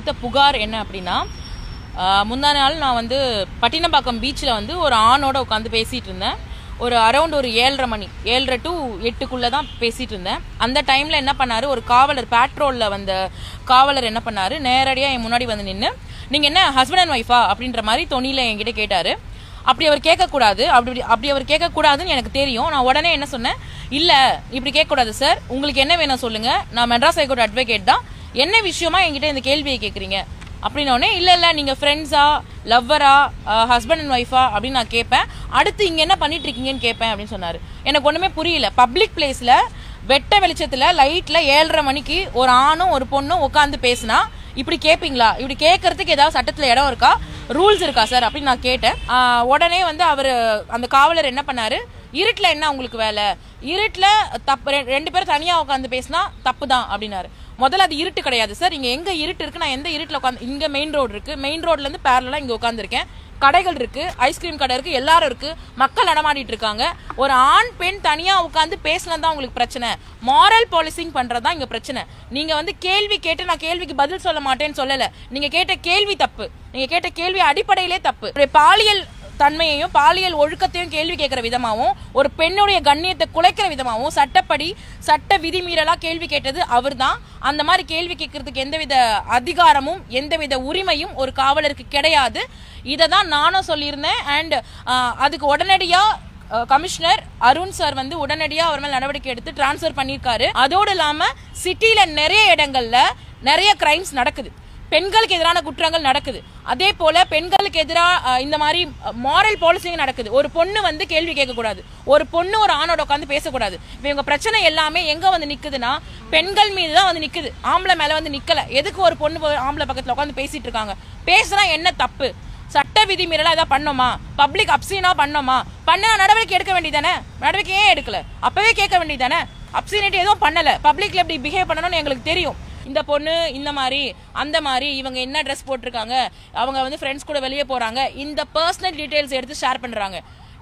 கொடுத்த புகார் என்ன அப்படின்னா, முந்தா நாள் நான் வந்து பட்டினப்பாக்கம் பீச்சில் வந்து ஒரு ஆணோட உட்காந்து பேசிகிட்டு இருந்தேன். ஒரு அரௌண்ட் ஒரு 7:30 மணி 7:30 to 8 தான் பேசிகிட்டு இருந்தேன். அந்த டைமில் என்ன பண்ணார், ஒரு காவலர் பேட்ரோலில் வந்த காவலர் என்ன பண்ணார், நேரடியாக என் முன்னாடி வந்து நின்று, நீங்கள் என்ன ஹஸ்பண்ட் அண்ட் ஒய்ஃபா அப்படின்ற மாதிரி தொனியில் என்கிட்ட கேட்டார். அப்படி அவர் கேட்கக்கூடாது, அப்படி அவர் கேட்கக்கூடாதுன்னு எனக்கு தெரியும். நான் உடனே என்ன சொன்னேன், இல்லை இப்படி கேட்கக்கூடாது சார், உங்களுக்கு என்ன வேணும் சொல்லுங்கள், நான் மெட்ராஸ் ஹைகோர்ட் அட்வொகேட் தான், என்ன விஷயமா என்கிட்ட இந்த கேள்வியை கேட்குறீங்க அப்படின்னோடனே, இல்லை நீங்கள் ஃப்ரெண்ட்ஸா லவ்வரா ஹஸ்பண்ட் அண்ட் ஒய்ஃபா அப்படின்னு நான் கேட்பேன். அடுத்து இங்கே என்ன பண்ணிட்டு இருக்கீங்கன்னு கேட்பேன் அப்படின்னு சொன்னார். எனக்கு ஒன்றுமே புரியல. பப்ளிக் பிளேஸில் வெட்ட வெளிச்சத்தில் லைட்டில் 7:30 மணிக்கு ஒரு ஆணும் ஒரு பொண்ணும் உட்காந்து பேசினா இப்படி கேட்பீங்களா? இப்படி கேட்கறதுக்கு ஏதாவது சட்டத்தில் இடம் இருக்கா, ரூல்ஸ் இருக்கா சார் அப்படின்னு நான் கேட்டேன். உடனே வந்து அவர் அந்த காவலர் என்ன பண்ணாரு, இருட்டில் என்ன உங்களுக்கு வேலை, இருட்டில் தப்பு, 2 பேரும் தனியாக உட்காந்து பேசினா தப்பு தான் அப்படின்னாரு. முதல்ல அது இருட்டு கிடையாது சார், இங்கே எங்கே இருட்டு இருக்கு, நான் எந்த இருட்டில் உட்காந்து, இங்கே மெயின் ரோடு இருக்கு, மெயின் ரோட்லேருந்து பேரலாக இங்கே உட்காந்துருக்கேன், கடைகள் இருக்கு, ஐஸ்கிரீம் கடை இருக்கு, எல்லாரும் இருக்கு, மக்கள் நடமாடிட்டு இருக்காங்க. ஒரு ஆண் பெண் தனியா உட்காந்து பேசலாம் தான் உங்களுக்கு பிரச்சனை, மாரல் பாலிசிங் பண்றதுதான் இங்க பிரச்சனை. நீங்க வந்து கேள்வி கேட்டு நான் கேள்விக்கு பதில் சொல்ல மாட்டேன்னு சொல்லல, நீங்க கேட்ட கேள்வி தப்பு, நீங்க கேட்ட கேள்வி அடிப்படையிலே தப்பு. பாலியல் தன்மையையும் பாலியல் ஒழுக்கத்தையும் கேள்வி கேட்கிற விதமாகவும், ஒரு பெண்ணுடைய கண்ணியத்தை குலைக்கிற விதமாகவும், சட்டப்படி சட்ட விதிமீறலா கேள்வி கேட்டது அவர் தான். அந்த மாதிரி கேள்வி கேட்கறதுக்கு எந்தவித அதிகாரமும் எந்தவித உரிமையும் ஒரு காவலருக்கு கிடையாது. இதை தான் நானும் சொல்லியிருந்தேன். அண்ட் அதுக்கு உடனடியா கமிஷனர் அருண் சார் வந்து உடனடியா அவர் மேல் நடவடிக்கை எடுத்து டிரான்ஸ்ஃபர் பண்ணியிருக்காரு. அதோடு இல்லாம சிட்டில நிறைய இடங்கள்ல நிறைய கிரைம்ஸ் நடக்குது, பெண்களுக்கு எதிரான குற்றங்கள் நடக்குது, அதே போல பெண்களுக்கு எதிராக இந்த மாதிரி மாரல் பாலிசிங் நடக்குது. ஒரு பொண்ணு வந்து கேள்வி கேட்கக்கூடாது, ஒரு பொண்ணு ஒரு ஆணோட உட்காந்து பேசக்கூடாது. இவங்க பிரச்சனை எல்லாமே எங்க வந்து நிக்குதுன்னா பெண்கள் மீது தான் வந்து நிக்குது, ஆம்பளை மேல வந்து நிக்கல. எதுக்கு ஒரு பொண்ணு ஆம்பளை பக்கத்துல உட்காந்து பேசிட்டு இருக்காங்க, பேசுனா என்ன தப்பு, சட்ட விதி மீறலா ஏதாவது பண்ணோமா, பப்ளிக் அப்சீனா பண்ணோமா, பண்ண நடவடிக்கை எடுக்க வேண்டியதானே, நடவடிக்கையே எடுக்கல, அப்பவே கேட்க வேண்டியதானே. அப்சீனிட்டி எதுவும் பண்ணல, பப்ளிக்ல எப்படி பிஹேவ் பண்ணணும்னு எங்களுக்கு தெரியும். இந்த பொண்ணு இந்த மாதிரி அந்த மாதிரி, இவங்க என்ன ட்ரெஸ் போட்டிருக்காங்க, அவங்க வந்து ஃப்ரெண்ட்ஸ் கூட வெளியே போறாங்க, இந்த பர்சனல் டீடைல்ஸ் எடுத்து ஷேர் பண்றாங்க.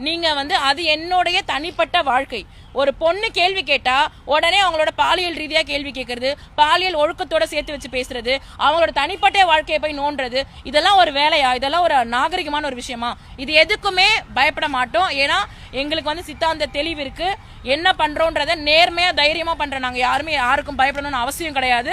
நீங்க வந்து அது என்னுடைய தனிப்பட்ட வாழ்க்கை. ஒரு பொண்ணு கேள்வி கேட்டா உடனே அவங்களோட பாலியல் ரீதியா கேள்வி கேட்கறது, பாலியல் ஒழுக்கத்தோட சேர்த்து வச்சு பேசுறது, அவங்களோட தனிப்பட்ட வாழ்க்கையை போய் நோண்டுறது, இதெல்லாம் ஒரு வேலையா? இதெல்லாம் ஒரு நாகரிகமான ஒரு விஷயமா? இது எதுக்குமே பயப்பட மாட்டோம். ஏன்னா எங்களுக்கு வந்து சித்தாந்த தெளிவு இருக்கு. என்ன பண்றோன்றத நேர்மையா தைரியமா பண்றோம். நாங்க யாருமே யாருக்கும் பயப்படணும்னு அவசியம் கிடையாது.